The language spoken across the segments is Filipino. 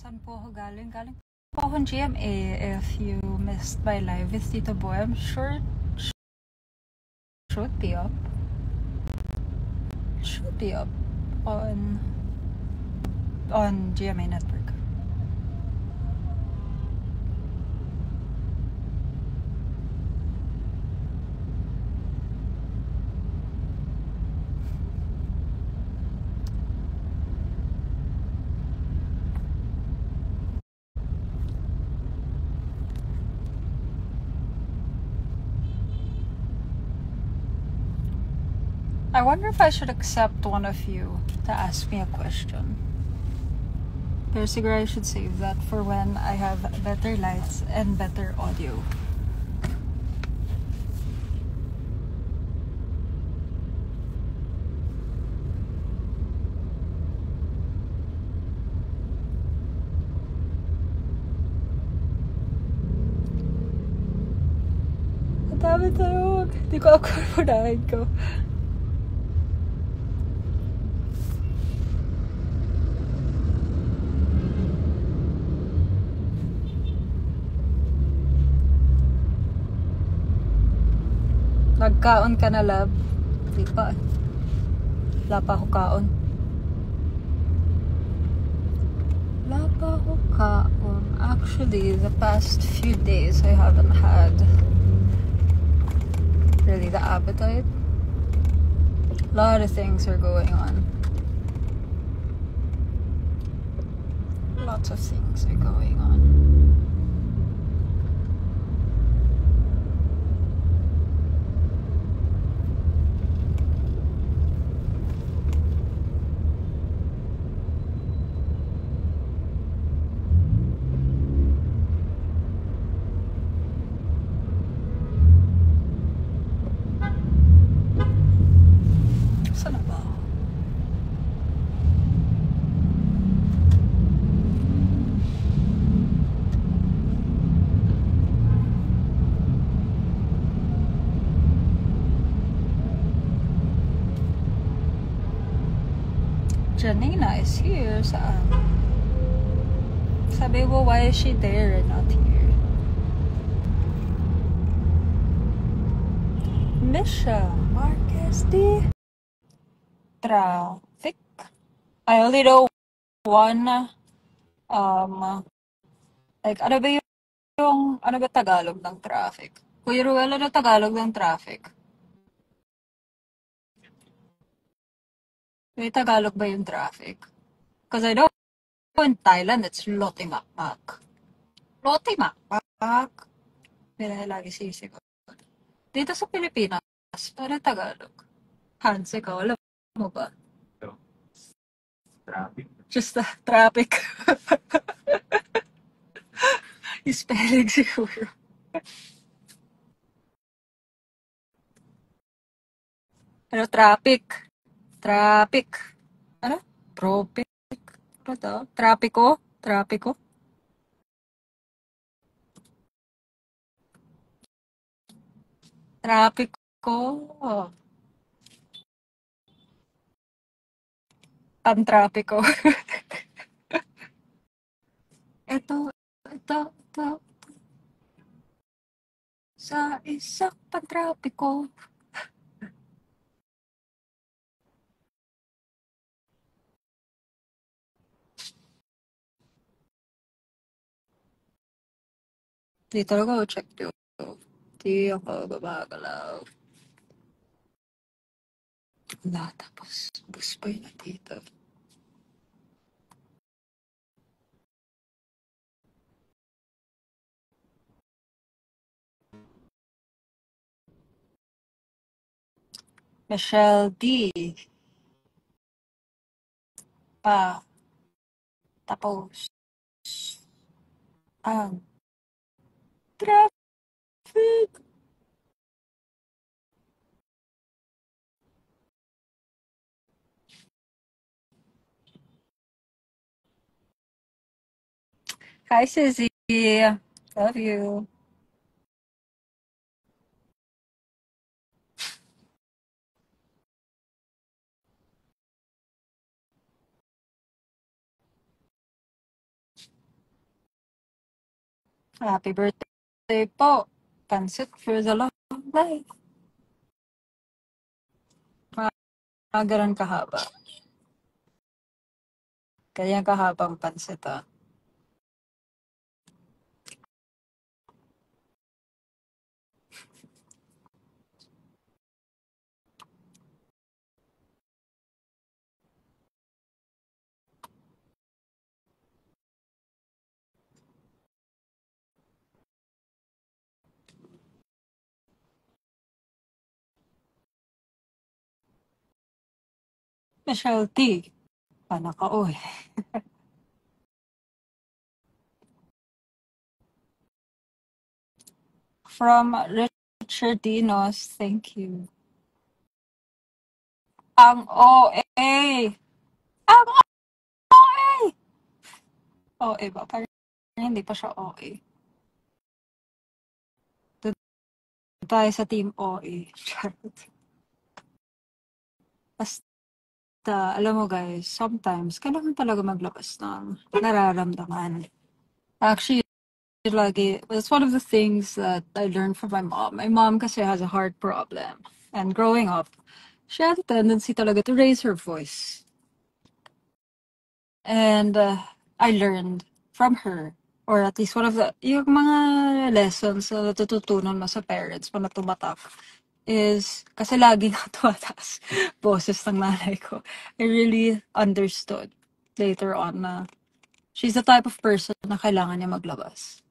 Saan po ako galing? Galing po akong GMA. If you missed my live with Tito Boy, I'm sure should be up. Should be up on GMA Network. I wonder if I should accept one of you to ask me a question. Pero siguro I should save that for when I have better lights and better audio. Ang dami tanong. Hindi ko ako punahin ko. Nagkaon ka na, love? Di pa. Wala pa ako kaon. Wala pa ako kaon. Actually, the past few days, I haven't had really the appetite. A lot of things are going on. Lots of things are going on. Saan na ba? Janina is here. Saan? Sabi mo, why is she there and not here? Misha Marquez D. Traffic. I only know one, like, ano ba ano ba Tagalog ng traffic? Kuya Ruel, ano Tagalog ng traffic? May Tagalog ba yung traffic? Because I know in Thailand, it's Lotimakmak. Lotimakmak. May lagi sisigaw. Dito sa Pilipinas, ano Tagalog? Hans, ikaw, alam mo ba? Traffic. Just the traffic. Yung spelling siguro. Ano, traffic. Traffic. Ano? Tropic. Ano to? Trapiko? Trapiko? Trapiko. Pantrapiko. Ito. Sa isang pantrapiko. Di talaga ako check yun. Di ako gumagalaw. Wala, tapos bus pa yun dito. Michelle D. Pa. Tapos. Ang traffic. Hi, Suzy. Love you. Happy birthday po. Pansit for the love of life. Mga ganun kahaba. Ganyan kahabang pansit ah. Michelle T. Panakauwi. From Richard Dinos, thank you. Ang OA! Ang OA! OA ba? Parang hindi pa siya OA. Doon tayo sa team OA. Charot. Basta, alam mo guys, sometimes, kailangan talaga maglabas ng nararamdaman. Actually, lagi, it's one of the things that I learned from my mom. My mom kasi has a heart problem. And growing up, she had a tendency talaga to raise her voice. And I learned from her, or at least one of the, yung mga lessons na natututunan mo sa parents mo na tumatak is, kasi lagi na tumataas boses ng nanay ko. I really understood later on na she's the type of person na kailangan niya maglabas.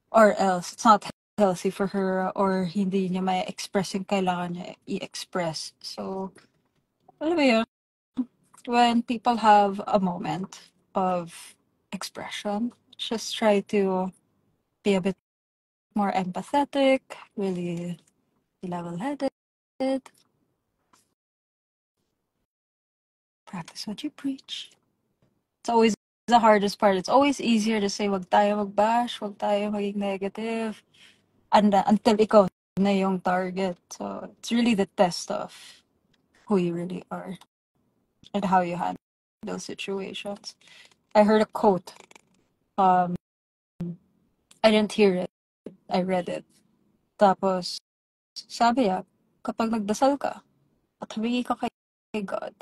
Or else, it's not healthy for her or hindi niya may express yung kailangan niya i-express. So, alam mo yun, when people have a moment of expression, just try to be a bit more empathetic, really level-headed, practice what you preach. It's always the hardest part. It's always easier to say, wag tayo mag-bash, wag tayo maging negative, until ikaw na yung target. So, it's really the test of who you really are and how you handle situations. I heard a quote. I didn't hear it. I read it. Tapos, sabi niya, kapag nagdasal ka at humingi ka kay God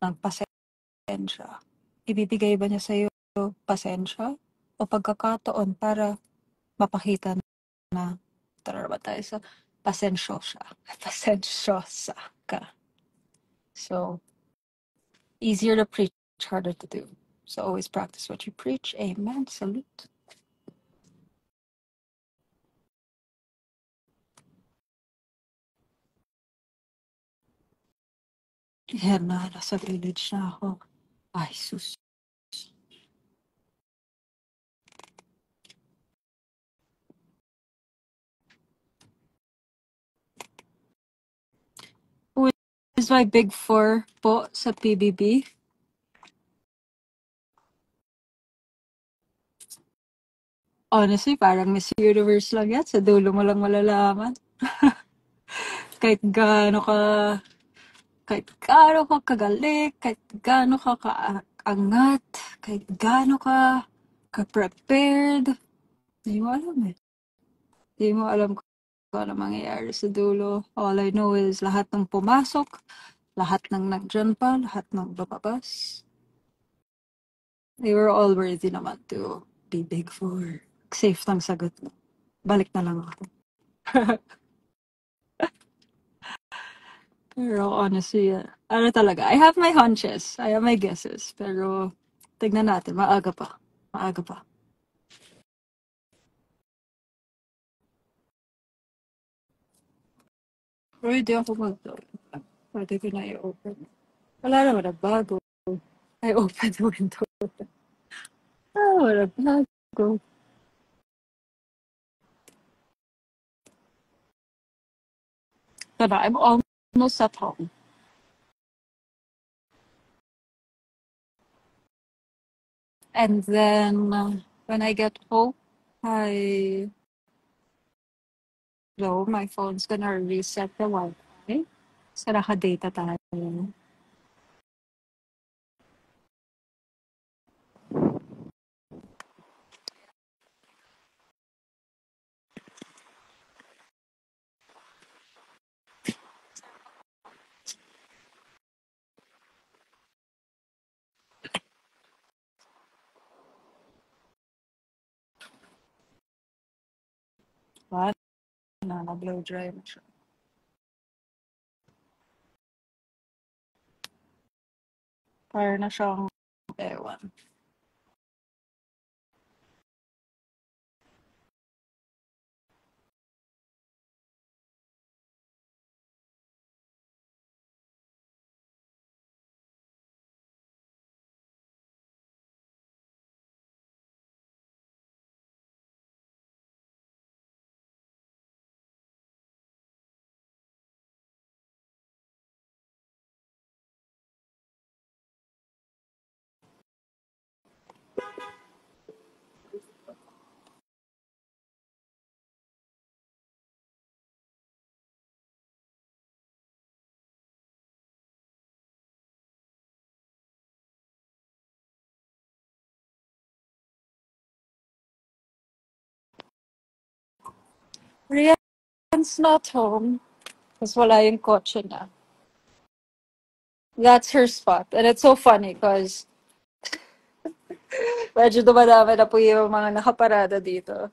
ng pasensya, ibibigay ba niya sa'yo pasensya o pagkakataon para mapakita na tara ba tayo sa pasensyosa. Pasensyosa ka. So, easier to preach, harder to do. So always practice what you preach. Amen. Salute. Yan na, nasa village na ako. Ay, sus. Who is my big four po sa PBB? Honestly, parang Miss Universe lang yan. Sa dulo mo lang malalaman. kahit gaano ka, kahit gaano ka kagaling, kahit gaano ka kaangat, kahit gaano ka ka-prepared. Hindi mo alam eh. Hindi mo alam kung ano mangyayari sa dulo. All I know is lahat ng pumasok, lahat ng nagdyan pa, lahat ng lumabas. They were all worthy naman to be big four. Safe ng sagot mo. Balik na lang ako. Pero honestly, ano talaga, I have my hunches, I have my guesses, pero tignan natin, maaga pa. Maaga pa. Pero hindi ako pwede ko na i-open. Wala naman na bago. I open the window. Wala bago. But I'm almost at home. And then, when I get home, my phone's gonna reset the Wi-Fi. So, naka-data tayo. Wala na blow dry na siya. Para na siyang, ewan. Rian's not home. Tapos wala yung kotse niya. That's her spot. And it's so funny because medyo dumadami na po yung mga nakaparada dito.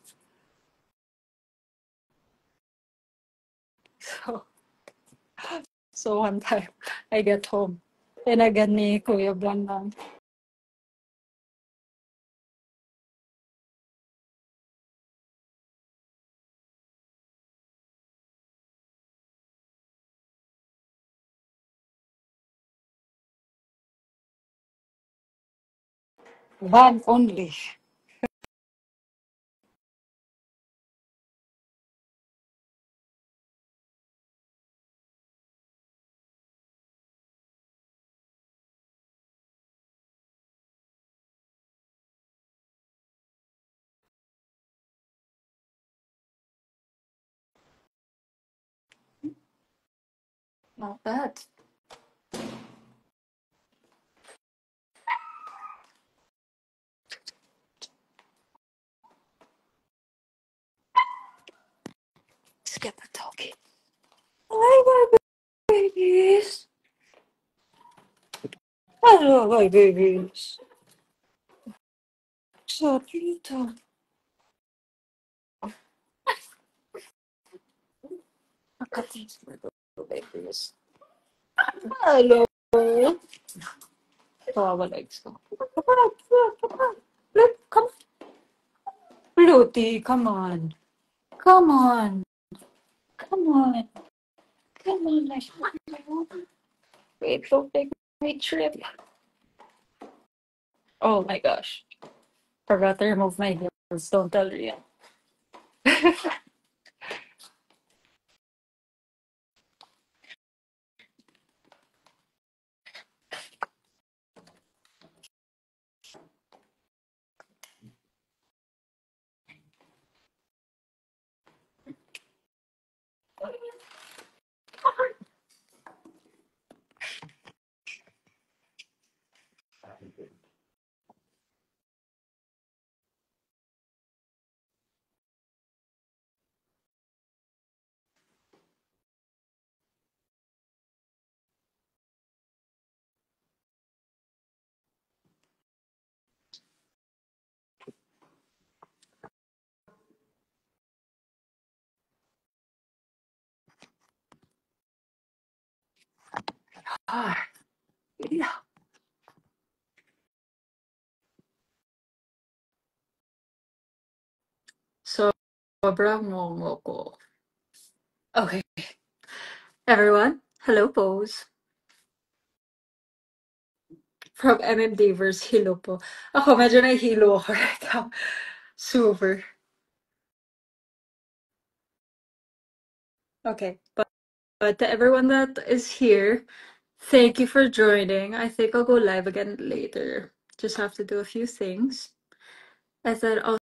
So, so one time, I get home. Tinagan ni Kuya Blandan. Van only. Not bad. Let's get the doggy. Hi, my babies. Hello, my babies. So cute. Look at these little babies. Hello. Kawawa legs ko. Come on, come on. Look, come on. Pluty, come on. Come on. Come on. Come on, like, wait, don't make me trip. Oh my gosh. Forgot to remove my heels. Don't tell Rian. Ah, yeah. Sobrang ngongo ko. Okay. Everyone, hello pose. From MMD versus Hilo po. Ako, medyo nahihilo ako right now. Super. Okay. But to everyone that is here, thank you for joining. I think I'll go live again later. Just have to do a few things. I said I'll